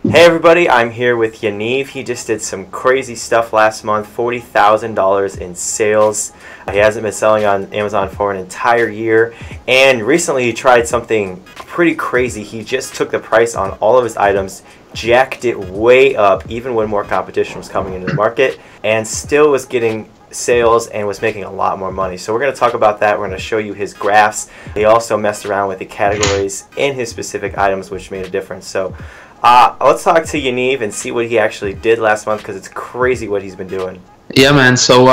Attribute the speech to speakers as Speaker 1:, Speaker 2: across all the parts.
Speaker 1: Hey everybody, I'm here with Yaniv. He just did some crazy stuff last month, $40,000 in sales. He hasn't been selling on Amazon for an entire year, and recently he tried something pretty crazy. He just took the price on all of his items, jacked it way up even when more competition was coming into the market, and still was getting sales and was making a lot more money. So we're going to talk about that. We're going to show you his graphs. He also messed around with the categories in his specific items, which made a difference. So let's talk to Yaniv and see what he actually did last month, because it's crazy what he's been doing.
Speaker 2: Yeah, man. So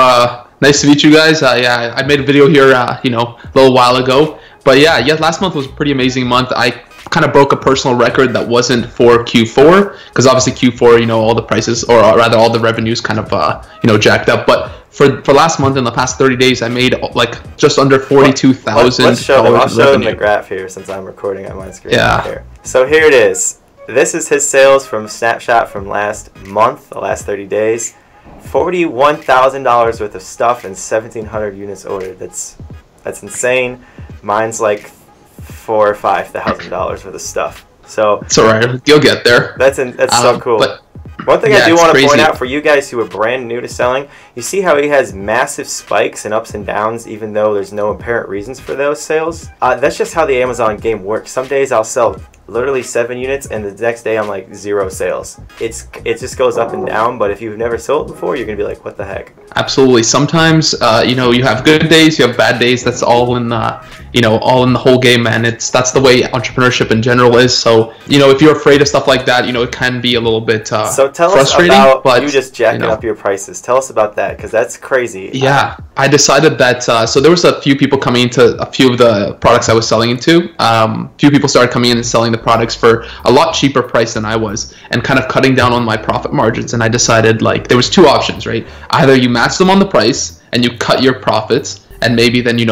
Speaker 2: nice to meet you guys. I made a video here, a little while ago. But yeah, last month was a pretty amazing month. I kind of broke a personal record that wasn't for Q4, because obviously Q4, all the prices, or rather all the revenues kind of, jacked up. But for last month, in the past 30 days, I made like just under $42,000.
Speaker 1: Let's show them. I'll show them the graph here since I'm recording on my screen.
Speaker 2: Yeah.
Speaker 1: Right here. So here it is. This is his sales from snapshot from last month, the last 30 days. $41,000 worth of stuff and 1,700 units ordered. That's insane. Mine's like $4,000 or $5,000 worth of stuff. So
Speaker 2: it's alright. You'll get there.
Speaker 1: That's so cool. But one thing I do want to point out for you guys who are brand new to selling, you see how he has massive spikes and ups and downs even though there's no apparent reasons for those sales? That's just how the Amazon game works. Some days I'll sell literally 7 units and the next day I'm like 0 sales. It just goes up and down, but if you've never sold before, you're gonna be like, what the heck? Absolutely.
Speaker 2: Sometimes you have good days, you have bad days. That's all in all in the whole game, man. That's the way entrepreneurship in general is. So if you're afraid of stuff like that, it can be a little bit
Speaker 1: so tell us about you just jacking up your prices. Tell us about that, because that's crazy.
Speaker 2: Yeah, I decided that so there was a few people coming into a few of the products I was selling into. Few people started coming in and selling the products for a lot cheaper price than I was, and kind of cutting down on my profit margins. And I decided, like, there was 2 options, right? Either you match them on the price and you cut your profits, and maybe then you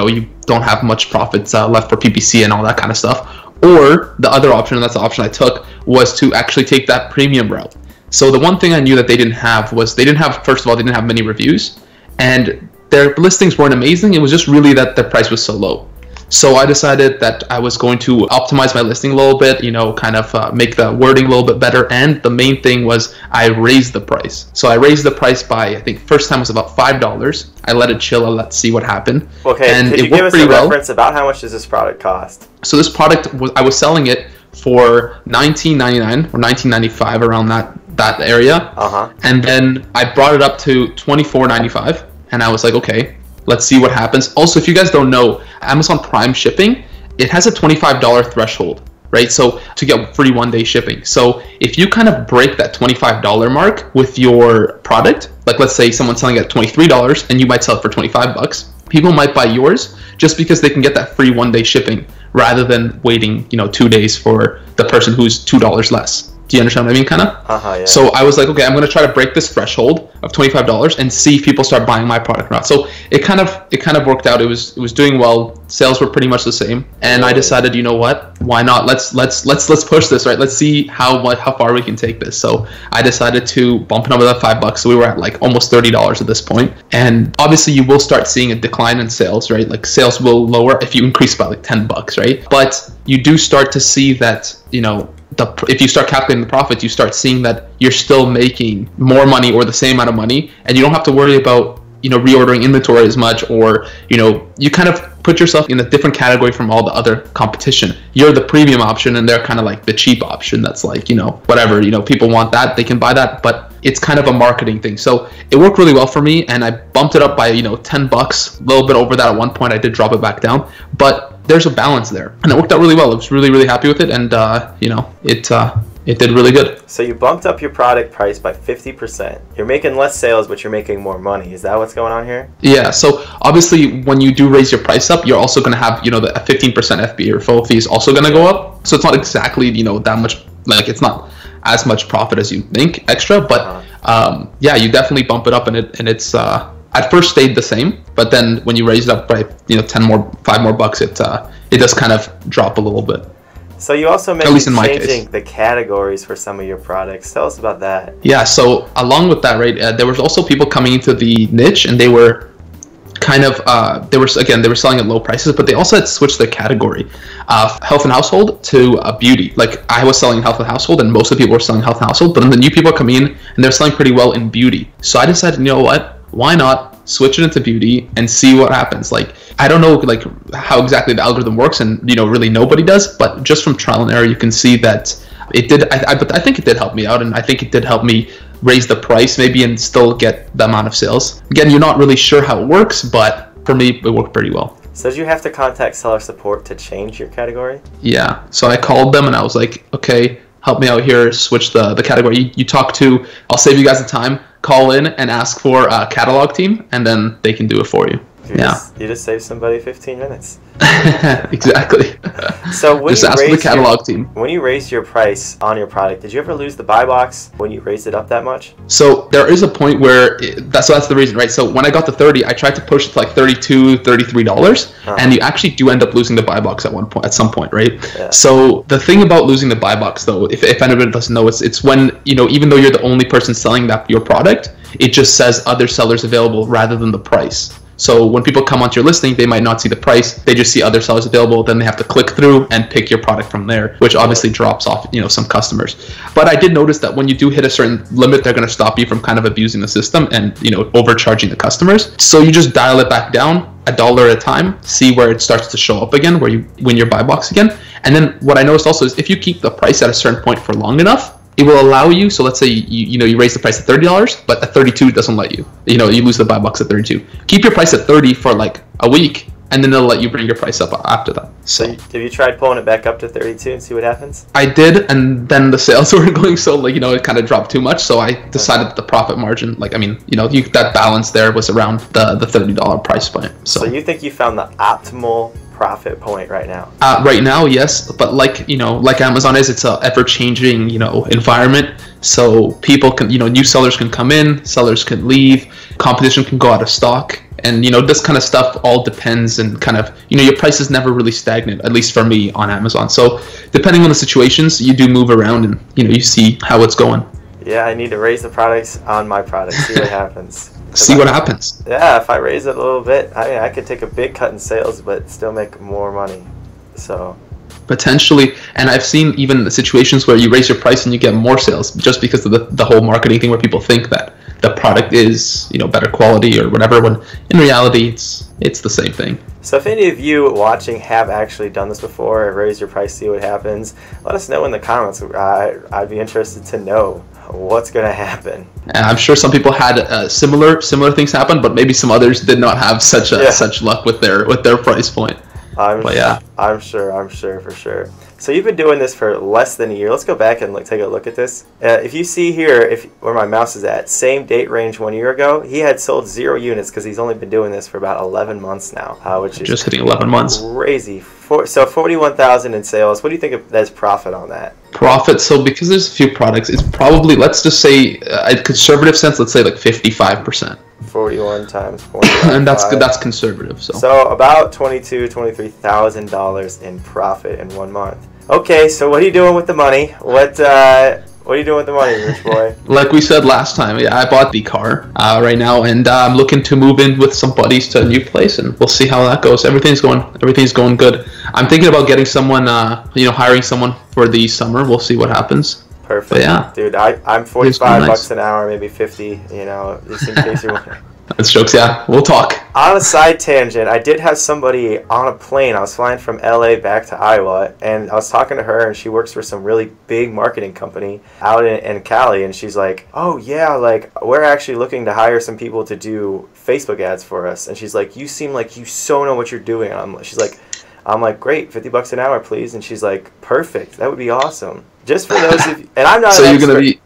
Speaker 2: don't have much profits left for PPC and all that kind of stuff. Or the other option, and that's the option I took, was to actually take that premium route. So the one thing I knew that they didn't have was first of all, they didn't have many reviews, and their listings weren't amazing. It was just really that their price was so low. So I decided that I was going to optimize my listing a little bit, make the wording a little bit better. And the main thing was I raised the price. So I raised the price by, I think first time was about $5. I let it chill. Let's see what happened.
Speaker 1: Okay, and could you give us a reference about how much does this product cost?
Speaker 2: So this product, I was selling it for $19.99 or $19.95, around that area. And then I brought it up to $24.95, and I was like, okay, let's see what happens. Also, if you guys don't know, Amazon Prime shipping, it has a $25 threshold, right? So to get free 1-day shipping. So if you kind of break that $25 mark with your product, like let's say someone's selling at $23 and you might sell it for $25, people might buy yours just because they can get that free 1-day shipping rather than waiting, 2 days for the person who's $2 less. Do you understand what I mean, kind of?
Speaker 1: Yeah.
Speaker 2: So I was like, okay, I'm going to try to break this threshold of $25 and see if people start buying my product or not. So it kind of worked out. It was doing well. Sales were pretty much the same, and I decided, you know what? Why not? Let's push this, right? Let's see how far we can take this. So I decided to bump it up with that $5. So we were at like almost $30 at this point. And obviously, you will start seeing a decline in sales, right? Like sales will lower if you increase by like $10, right? But you do start to see that, if you start calculating the profits, you start seeing that you're still making more money or the same amount of money, and you don't have to worry about reordering inventory as much, or you kind of put yourself in a different category from all the other competition. You're the premium option, and they're kind of like the cheap option. That's like whatever, people want that, they can buy that, but it's kind of a marketing thing. So it worked really well for me, and I bumped it up by $10, a little bit over that at one point. I did drop it back down, but there's a balance there, and it worked out really well. I was really, really happy with it, and it did really good.
Speaker 1: So you bumped up your product price by 50%. You're making less sales, but you're making more money. Is that what's going on here?
Speaker 2: Yeah. So obviously, when you do raise your price up, you're also going to have the 15% FBA referral fee is also going to go up. So it's not exactly that much. Like it's not as much profit as you think extra, but you definitely bump it up, and it's at first stayed the same, but then when you raise it up by $5 more bucks, it does kind of drop a little bit.
Speaker 1: So you also mentioned changing the categories for some of your products. Tell us about that.
Speaker 2: Yeah, so along with that, right, there was also people coming into the niche, and they were kind of they were selling at low prices, but they also had switched their category, health and household to beauty. Like I was selling health and household, and most of the people were selling health and household, but then the new people are coming in and they're selling pretty well in beauty. So I decided, you know what, why not switch it into beauty and see what happens. Like I don't know like how exactly the algorithm works, and really nobody does, but just from trial and error you can see that it did. I think it did help me out, and I think it did help me raise the price maybe and still get the amount of sales. Again, you're not really sure how it works, but for me it worked pretty well.
Speaker 1: So did you have to contact seller support to change your category?
Speaker 2: Yeah, so I called them and I was like, okay, help me out here, switch the category. You talk to, I'll save you guys the time, call in and ask for a catalog team, and then they can do it for you.
Speaker 1: You just saved somebody 15 minutes.
Speaker 2: Exactly.
Speaker 1: So when
Speaker 2: just ask the catalog team.
Speaker 1: When you raised your price on your product, did you ever lose the buy box when you raised it up that much?
Speaker 2: So there is a point where that's the reason, right? So when I got to 30, I tried to push it to like $32, $33, and you actually do end up losing the buy box at some point, right? Yeah. So the thing about losing the buy box, though, if anybody doesn't know, it's when even though you're the only person selling your product, it just says other sellers available rather than the price. So when people come onto your listing, they might not see the price. They just see other sellers available. Then they have to click through and pick your product from there, which obviously drops off, some customers. But I did notice that when you do hit a certain limit, they're going to stop you from kind of abusing the system and, overcharging the customers. So you just dial it back down $1 at a time, see where it starts to show up again, where you win your buy box again. And then what I noticed also is if you keep the price at a certain point for long enough, it will allow you. So let's say you raise the price to $30, but at 32 it doesn't let you. You lose the buy box at 32. Keep your price at 30 for like a week, and then they'll let you bring your price up after that.
Speaker 1: So have you tried pulling it back up to 32 and see what happens?
Speaker 2: I did, and then the sales weren't going, so it kind of dropped too much. So I decided that the profit margin, that balance there was around the $30 price point. So
Speaker 1: you think you found the optimal profit point right now?
Speaker 2: Right now, yes, but like Amazon is, it's a ever-changing environment. So people can, new sellers can come in, sellers can leave, competition can go out of stock, and this kind of stuff all depends, and kind of your price is never really stagnant, at least for me on Amazon. So depending on the situations, you do move around, and you see how it's going.
Speaker 1: Yeah, I need to raise the products on my product, see what happens.
Speaker 2: See what happens.
Speaker 1: Yeah, if I raise it a little bit, I could take a big cut in sales, but still make more money. So
Speaker 2: potentially, and I've seen even situations where you raise your price and you get more sales just because of the whole marketing thing, where people think that the product is better quality or whatever, when in reality it's the same thing.
Speaker 1: So if any of you watching have actually done this before, raise your price, see what happens, let us know in the comments. I'd be interested to know what's going to happen. And I'm sure some people had similar things happen, but maybe some others did not have such luck with their price point. I'm sure for sure. So you've been doing this for less than a year. Let's go back and take a look at this. If you see here, where my mouse is at, same date range 1 year ago, he had sold 0 units because he's only been doing this for about 11 months now, which is
Speaker 2: just hitting 11 months.
Speaker 1: Crazy. So 41,000 in sales. What do you think of as profit on that? Profit. So because there's a few products, it's probably, let's just say, a conservative sense, let's say like 55%. 41 times 45. And that's conservative. So about $23,000 in profit in 1 month. Okay, so what are you doing with the money? What are you doing with the money, rich boy? Like we said last time, I bought the car right now, and I'm looking to move in with some buddies to a new place, and we'll see how that goes. Everything's going good. I'm thinking about getting someone, hiring someone for the summer. We'll see what happens. Perfect. But yeah, dude, I'm 45 bucks an hour, maybe 50. Just in case you're wondering. That's jokes, yeah. We'll talk. On a side tangent, I did have somebody on a plane. I was flying from LA back to Iowa, and I was talking to her, and she works for some really big marketing company out in Cali, and she's like, oh, yeah, we're actually looking to hire some people to do Facebook ads for us. And she's like, you seem like you so know what you're doing. She's like, I'm like, great, 50 bucks an hour, please. And she's like, perfect. That would be awesome. Just for those of you, and I'm not. So you're gonna be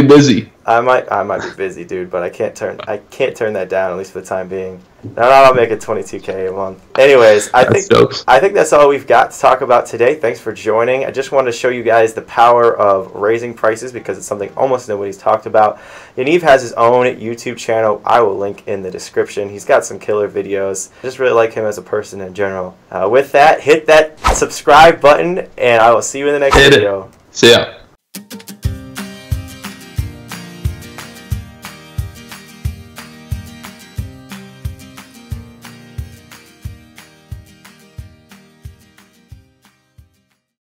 Speaker 1: busy. I might be busy, dude, but I can't turn that down, at least for the time being. No, I'll make it $22K a month. Anyways, I think that's all we've got to talk about today. Thanks for joining. I just wanted to show you guys the power of raising prices, because it's something almost nobody's talked about. Yaniv has his own YouTube channel. I will link in the description. He's got some killer videos. I just really like him as a person in general. With that, hit that subscribe button, and I will see you in the next video. See ya.